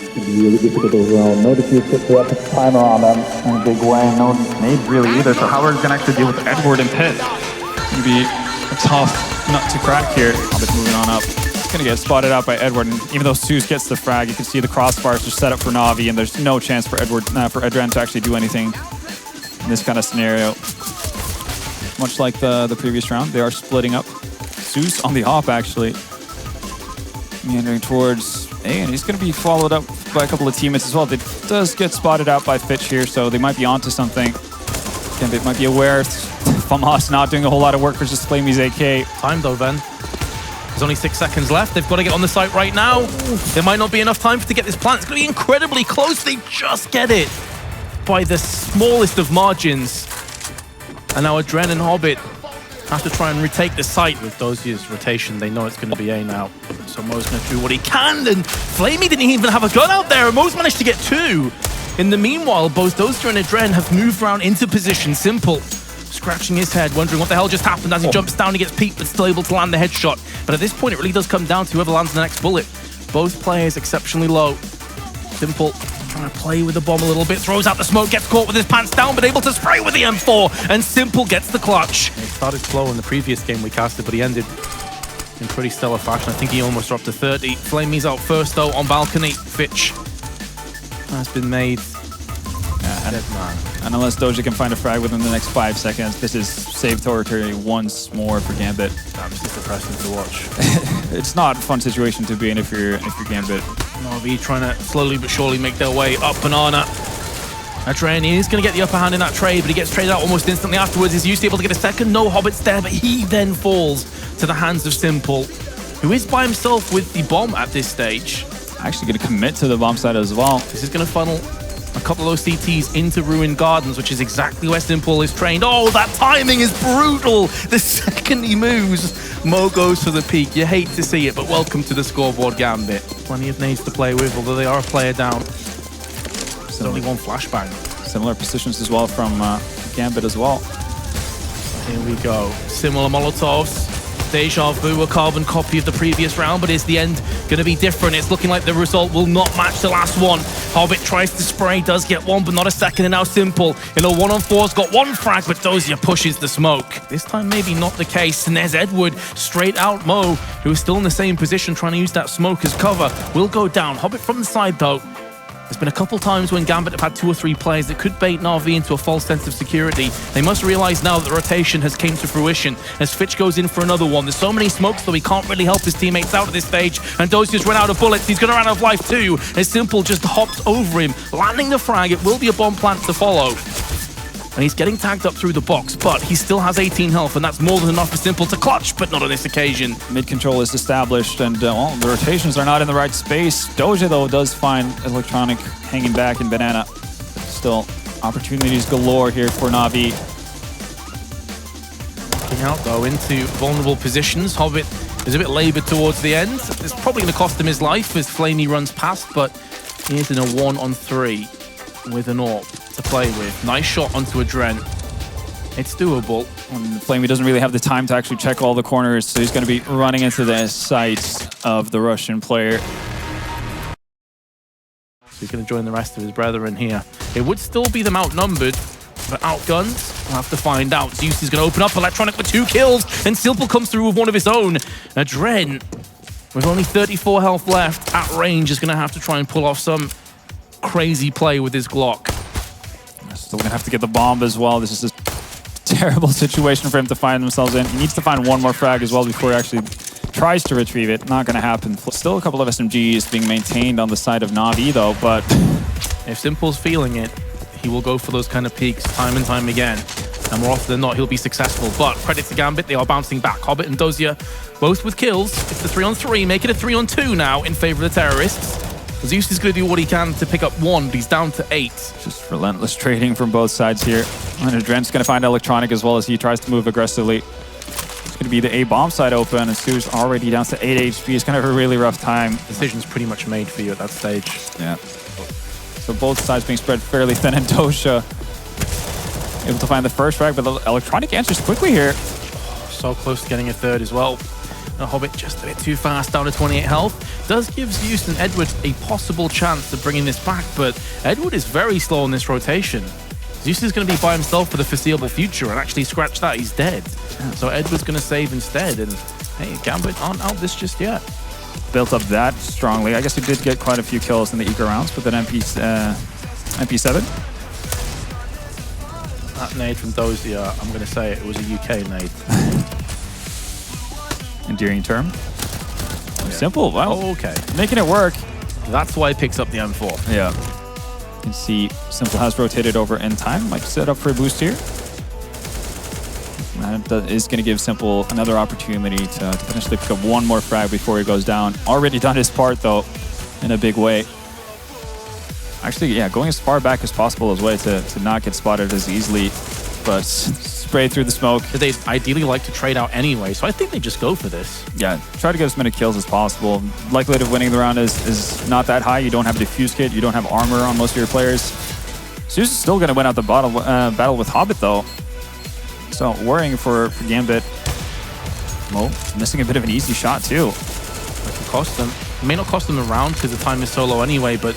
It's going to be really difficult overall. No defuse to put the timer on them in a big way. No nade really either. So how are we going to actually deal with Edward and Pit? It's going to be a tough nut to crack here. Gambit moving on up. It's going to get spotted out by Edward, and even though Zeus gets the frag, you can see the crossbars are set up for Na'Vi, and there's no chance for Edren to actually do anything in this kind of scenario. Much like the previous round, they are splitting up. Zeus on the op, actually. Meandering towards A, and he's going to be followed up by a couple of teammates as well. They does get spotted out by Fitch here, so they might be onto something. Gambit might be aware. Famas not doing a whole lot of work versus Flamey's AK. Time though, then. There's only 6 seconds left. They've got to get on the site right now. There might not be enough time to get this plant. It's going to be incredibly close. They just get it by the smallest of margins. And now Adren and Hobbit have to try and retake the site. With Dozier's rotation, they know it's going to be A now. So Mo's going to do what he can. And Flamey didn't even have a gun out there. And Mo's managed to get 2. In the meanwhile, both Dozier and Adren have moved around into position. Simple scratching his head, wondering what the hell just happened. As he jumps down, he gets peeked, but still able to land the headshot. But at this point, it really does come down to whoever lands the next bullet. Both players exceptionally low. Simple trying to play with the bomb a little bit, throws out the smoke, gets caught with his pants down, but able to spray with the M4, and Simple gets the clutch. He started slow in the previous game we casted, but he ended in pretty stellar fashion. I think he almost dropped to 30. Flamey's out first, though, on balcony. Fitch has been made. And unless Doja can find a frag within the next 5 seconds, this is save territory once more for Gambit. This is depressing to watch. It's not a fun situation to be in if you're Gambit. Na'Vi trying to slowly but surely make their way up Banana. Adren is going to get the upper hand in that trade, but he gets traded out almost instantly afterwards. Is usually able to get a second. No Hobbit's there, but he then falls to the hands of Simple, who is by himself with the bomb at this stage. Actually going to commit to the bomb side as well. This is going to funnel a couple of those CTs into Ruined Gardens, which is exactly where Simple is trained. Oh, that timing is brutal. The second he moves, Mo goes for the peak. You hate to see it, but welcome to the scoreboard, Gambit. Plenty of nades to play with, although they are a player down. There's only one flashbang. Similar positions as well from Gambit as well. Here we go. Similar Molotovs. Deja vu, a carbon copy of the previous round, but is the end going to be different? It's looking like the result will not match the last one. Hobbit tries to spray, does get one, but not a second, and now Simple in a 1-on-4's got 1 frag, but Dozier pushes the smoke. This time maybe not the case, and there's Edward straight out. Mo, who is still in the same position trying to use that smoke as cover, will go down. Hobbit from the side though. There's been a couple times when Gambit have had 2 or 3 players that could bait Na'Vi into a false sense of security. They must realize now that the rotation has came to fruition as Fitch goes in for another one. There's so many smokes, though he can't really help his teammates out at this stage. And Dozier's run out of bullets. He's going to run out of life too. As Simple just hops over him, landing the frag. It will be a bomb plant to follow. And he's getting tagged up through the box, but he still has 18 health, and that's more than enough for Simple to clutch, but not on this occasion. Mid control is established, and well, the rotations are not in the right space. Doja, though, does find Electronic hanging back in Banana. Still, opportunities galore here for Na'Vi. Looking out, though, into vulnerable positions. Hobbit is a bit labored towards the end. It's probably going to cost him his life as Flamey runs past, but he is in a 1-on-3 with an AWP to play with. Nice shot onto Adren. It's doable. And Flamey doesn't really have the time to actually check all the corners, so he's going to be running into the sights of the Russian player. So he's going to join the rest of his brethren here. It would still be them outnumbered, but outgunned, we'll have to find out. Zeus is going to open up Electronic with 2 kills, and Simple comes through with one of his own. Adren, with only 34 health left at range, is going to have to try and pull off some crazy play with his Glock. Still gonna have to get the bomb as well. This is a terrible situation for him to find themselves in. He needs to find 1 more frag as well before he actually tries to retrieve it. Not gonna happen. Still a couple of SMGs being maintained on the side of Na'Vi though, but if Simple's feeling it, he will go for those kind of peaks time and time again. And more often than not, he'll be successful. But credit to Gambit, they are bouncing back. Hobbit and Dozier, both with kills. It's the 3-on-3, make it a 3-on-2 now in favor of the terrorists. Zeus is going to do what he can to pick up 1, but he's down to 8. Just relentless trading from both sides here. And Adren's going to find Electronic as well as he tries to move aggressively. It's going to be the A bomb side open, and Su's already down to 8 HP. It's kind of a really rough time. Decision's pretty much made for you at that stage. Yeah. So both sides being spread fairly thin, and Dosha able to find the first frag, but the Electronic answers quickly here. So close to getting a third as well. Hobbit just a bit too fast, down to 28 health. Does give Zeus and Edward a possible chance of bringing this back, but Edward is very slow in this rotation. Zeus is going to be by himself for the foreseeable future, and actually scratch that, he's dead. So Edward's going to save instead, and hey, Gambit aren't out this just yet. Built up that strongly. I guess he did get quite a few kills in the eco rounds with an MP7. That nade from Dozier, I'm going to say it was a UK nade. Endearing term. Simple. Wow. Oh, okay. Making it work. That's why he picks up the M4. Yeah. You can see Simple has rotated over in time. Might set up for a boost here. That is going to give Simple another opportunity to potentially pick up one more frag before he goes down. Already done his part, though, in a big way. Actually, yeah, going as far back as possible is a way to not get spotted as easily, but spray through the smoke. They ideally like to trade out anyway, so I think they just go for this. Yeah, try to get as many kills as possible. Likelihood of winning the round is not that high. You don't have a defuse kit, you don't have armor on most of your players. Zeus is still going to win out the battle with Hobbit, though. So worrying for Gambit. Mo missing a bit of an easy shot, too. That can cost them. It may not cost them the round because the time is so low anyway, but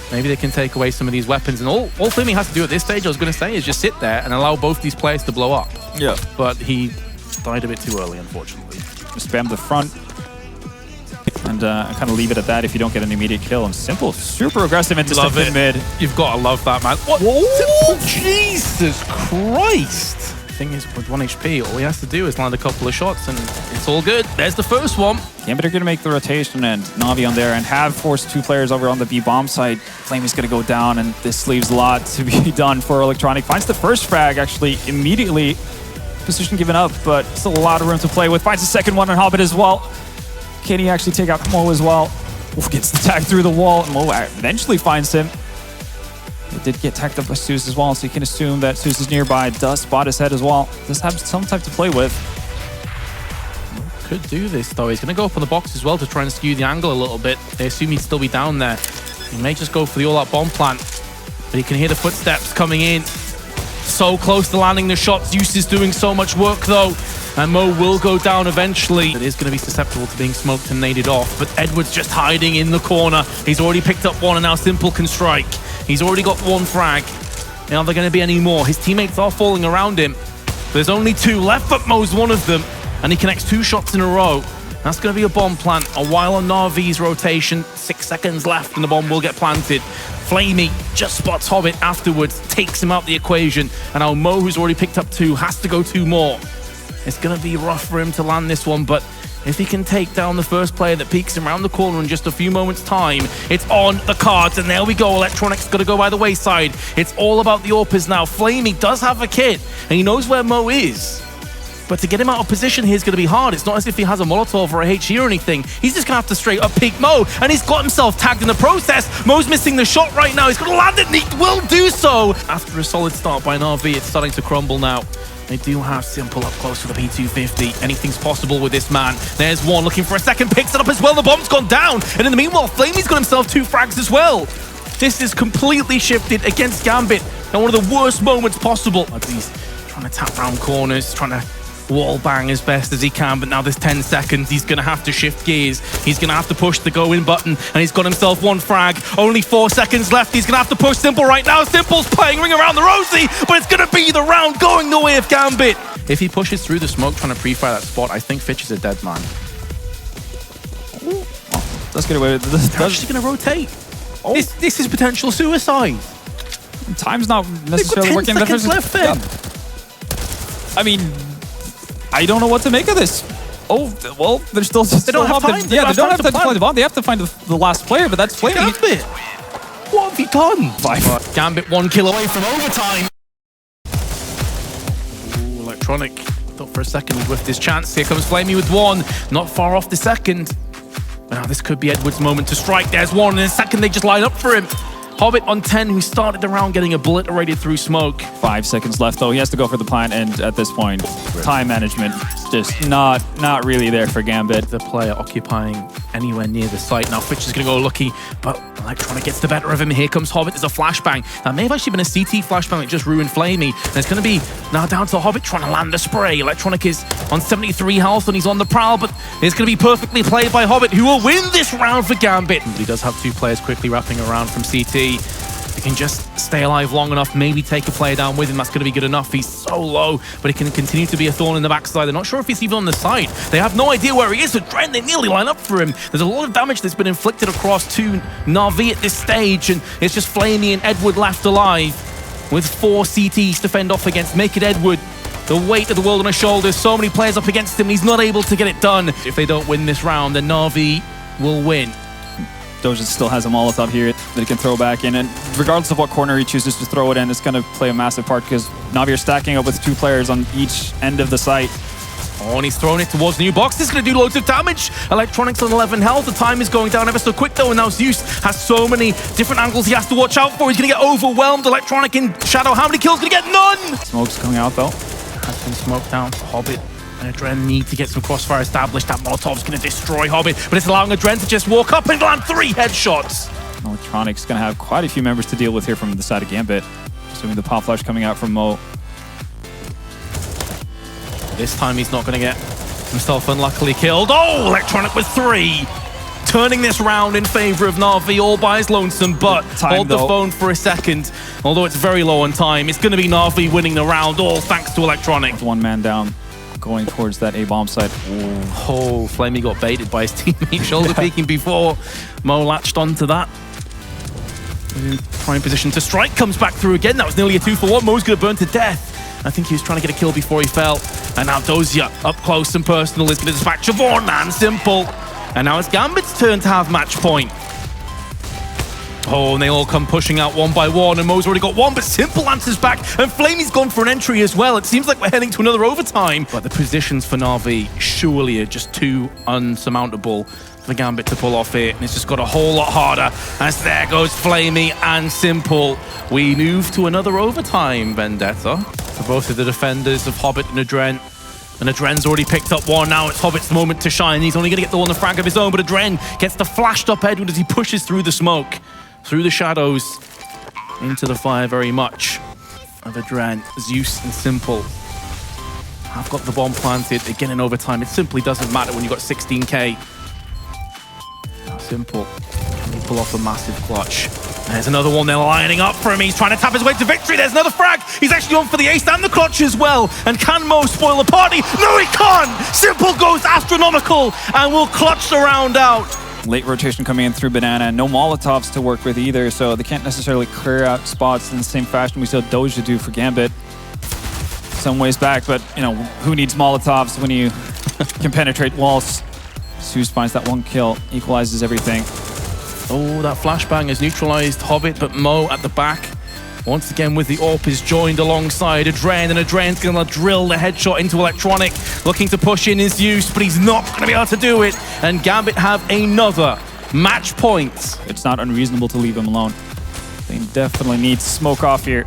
maybe they can take away some of these weapons. And all Flamey has to do at this stage, I was going to say, is just sit there and allow both these players to blow up. Yeah. But he died a bit too early, unfortunately. Spam the front and kind of leave it at that if you don't get an immediate kill. And Simple, super aggressive into Love mid. You've got to love that, man. What? Whoa! Jesus Christ! The thing is, with 1 HP, all he has to do is land a couple of shots and it's all good. There's the first one. Gambit are going to make the rotation and Na'Vi on there and have forced 2 players over on the B bomb side. Flamey's going to go down and this leaves a lot to be done for Electronic. Finds the first frag actually immediately. Position given up, but still a lot of room to play with. Finds the second one on Hobbit as well. Can he actually take out Mo as well? Oof, gets the tag through the wall. Mo eventually finds him. It did get tagged up by Zeus as well, so you can assume that Zeus is nearby. Does spot his head as well. Does have some type to play with. Could do this though. He's going to go up on the box as well to try and skew the angle a little bit. They assume he'd still be down there. He may just go for the all-out bomb plant, but he can hear the footsteps coming in. So close to landing the shot. Zeus is doing so much work though, and Mo will go down eventually. It is going to be susceptible to being smoked and naded off, but Edward's just hiding in the corner. He's already picked up one and now Simple can strike. He's already got 1 frag. Now there going to be any more. His teammates are falling around him. There's only 2 left, but Mo's one of them, and he connects 2 shots in a row. That's going to be a bomb plant. A while on Na'Vi's rotation. 6 seconds left and the bomb will get planted. Flamey just spots Hobbit afterwards, takes him out the equation, and now Mo, who's already picked up 2, has to go 2 more. It's going to be rough for him to land this one, but if he can take down the first player that peeks him around the corner in just a few moments' time, it's on the cards, and there we go. Electronic's got to go by the wayside. It's all about the AWPers now. Flamey does have a kit, and he knows where Mo is. But to get him out of position here is going to be hard. It's not as if he has a Molotov or a HE or anything. He's just going to have to straight up peek Mo, and he's got himself tagged in the process. Mo's missing the shot right now. He's going to land it, and he will do so. After a solid start by Na'Vi, it's starting to crumble now. They do have Simple up close to the P250. Anything's possible with this man. There's one looking for a second, picks it up as well. The bomb's gone down. And in the meanwhile, Flamey's got himself 2 frags as well. This is completely shifted against Gambit. And one of the worst moments possible. He's trying to tap round corners, trying to wall bang as best as he can, but now there's 10 seconds. He's going to have to shift gears. He's going to have to push the go in button, and he's got himself 1 frag. Only 4 seconds left. He's going to have to push Simple right now. Simple's playing Ring Around the Rosie, but it's going to be the round going the way of Gambit. If he pushes through the smoke trying to pre-fire that spot, I think Fitch is a dead man. Let's get away with this. They're actually going to rotate. Oh. This is potential suicide. Time's not necessarily working. They've got 10 seconds left then. I mean, I don't know what to make of this. Oh, well, they're still... They don't have time. Yeah, they don't have time to find the bomb. They have to find the last player, but that's Flamey. Gambit, what have you done? 5. Gambit 1 kill away from overtime. Ooh, Electronic. Thought for a second he'd whiffed his chance. Here comes Flamey with 1. Not far off the second. Now this could be Edward's moment to strike. There's 1. In a second, they just line up for him. Hobbit on 10, who started the round getting obliterated through smoke. 5 seconds left, though. He has to go for the plant, and at this point, time management just not really there for Gambit. The player occupying anywhere near the site. Now Fitch is going to go lucky, but Electronic gets the better of him. Here comes Hobbit. There's a flashbang. That may have actually been a CT flashbang that just ruined Flamey. And it's going to be now down to Hobbit trying to land the spray. Electronic is on 73 health and he's on the prowl, but it's going to be perfectly played by Hobbit, who will win this round for Gambit. But he does have 2 players quickly wrapping around from CT. He can just stay alive long enough, maybe take a player down with him. That's going to be good enough. He's so low, but he can continue to be a thorn in the backside. They're not sure if he's even on the side. They have no idea where he is. So Dren, they nearly line up for him. There's a lot of damage that's been inflicted across to Na'Vi at this stage, and it's just Flamey and Edward left alive with 4 CTs to fend off against. Make it Edward. The weight of the world on his shoulders. So many players up against him. He's not able to get it done. If they don't win this round, then Na'Vi will win. Doja still has a Molotov here that he can throw back in, and regardless of what corner he chooses to throw it in, it's going to play a massive part because Na'Vi are stacking up with 2 players on each end of the site. Oh, and he's throwing it towards the new box. This is going to do loads of damage. Electronics on 11 health. The time is going down ever so quick, though, and now Zeus has so many different angles he has to watch out for. He's going to get overwhelmed. Electronic in shadow. How many kills? Going to get none! Smoke's coming out, though. Has been smoked down for Hobbit. And Adren need to get some crossfire established. That Molotov's going to destroy Hobbit, but it's allowing Adren to just walk up and land 3 headshots. Electronic's going to have quite a few members to deal with here from the side of Gambit. Assuming the pop flash coming out from Mo. This time he's not going to get himself unluckily killed. Oh, Electronic with 3. Turning this round in favor of Na'Vi all by his lonesome, but hold the phone for a second. Although it's very low on time, it's going to be Na'Vi winning the round, all thanks to Electronic. With 1 man down, going towards that A-bomb site. Oh, Flamey got baited by his teammate, shoulder peeking before Mo latched onto that. In prime position to strike, comes back through again. That was nearly a 2-for-1. Mo's going to burn to death. I think he was trying to get a kill before he fell. And now Dozier, up close and personal, is going to dispatch Siobhan and Simple. And now it's Gambit's turn to have match point. Oh, and they all come pushing out 1 by 1, and Mo's already got 1, but Simple answers back, and Flamey's gone for an entry as well. It seems like we're heading to another overtime. But the positions for Na'Vi surely are just too unsurmountable for Gambit to pull off here, and it's just got a whole lot harder as there goes Flamey and Simple. We move to another overtime vendetta for both of the defenders of Hobbit and Adren. And Adren's already picked up 1. Now it's Hobbit's moment to shine. He's only going to get the 1 frag of his own, but Adren gets the flashed up Edward as he pushes through the smoke, through the shadows, into the fire very much of Adren. Zeus and Simple have got the bomb planted. Again in overtime, it simply doesn't matter when you've got 16k. Now Simple, can he pull off a massive clutch? There's another one, they're lining up for him. He's trying to tap his way to victory. There's another frag. He's actually on for the ace and the clutch as well. And can Mo spoil the party? No, he can't! Simple goes astronomical and will clutch the round out. Late rotation coming in through Banana. No Molotovs to work with either, so they can't necessarily clear out spots in the same fashion we saw Doja do for Gambit some ways back. But, you know, who needs Molotovs when you can penetrate walls? Zeus finds that 1 kill, equalizes everything. Oh, that flashbang has neutralized Hobbit, but Mo at the back, once again with the AWP, is joined alongside Adren, and Adren's going to drill the headshot into Electronic, looking to push in his use, but he's not going to be able to do it, and Gambit have another match point. It's not unreasonable to leave him alone. They definitely need smoke off here.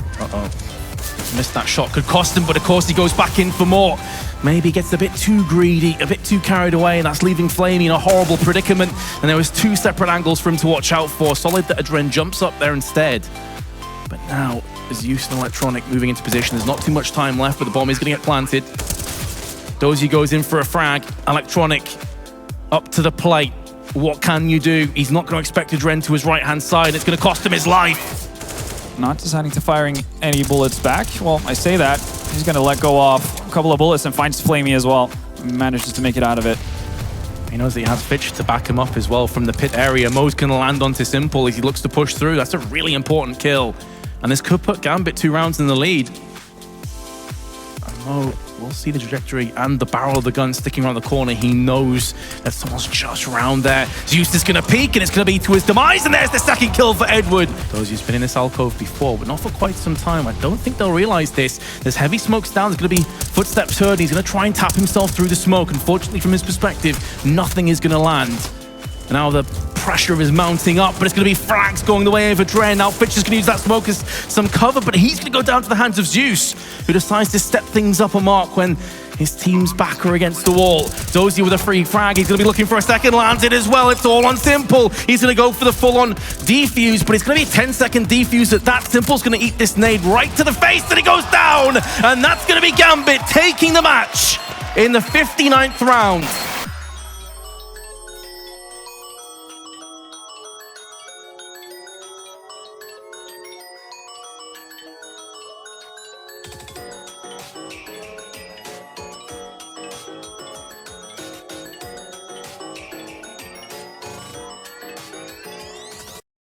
Missed that shot, could cost him, but of course he goes back in for more. Maybe gets a bit too greedy, a bit too carried away, and that's leaving Flamey in a horrible predicament. And there was 2 separate angles for him to watch out for. Solid that Adren jumps up there instead. But now, Zeus and Electronic moving into position. There's not too much time left, but the bomb is going to get planted. Dozy goes in for a frag. Electronic up to the plate. What can you do? He's not going to expect Adren to his right-hand side. It's going to cost him his life. Not deciding to firing any bullets back. Well, I say that. He's going to let go off a couple of bullets and finds Flamey as well. Manages to make it out of it. He knows that he has Fitch to back him up as well from the pit area. Mo's going to land onto Simple as he looks to push through. That's a really important kill. And this could put Gambit 2 rounds in the lead. And Mo will see the trajectory and the barrel of the gun sticking around the corner. He knows that someone's just around there. Zeus is going to peek, and it's going to be to his demise, and there's the second kill for Edward. Dozier's been in this alcove before, but not for quite some time. I don't think they'll realize this. There's heavy smokes down. There's going to be footsteps heard. He's going to try and tap himself through the smoke. Unfortunately, from his perspective, nothing is going to land. Now the pressure is mounting up, but it's going to be frags going the way of Adren. Now Fitch is going to use that smoke as some cover, but he's going to go down to the hands of Zeus, who decides to step things up a mark when his team's back are against the wall. Dozy with a free frag. He's going to be looking for a second. Lands it as well. It's all on Simple. He's going to go for the full-on defuse, but it's going to be a 10-second defuse that Simple's going to eat this nade right to the face, and he goes down. And that's going to be Gambit taking the match in the 59th round.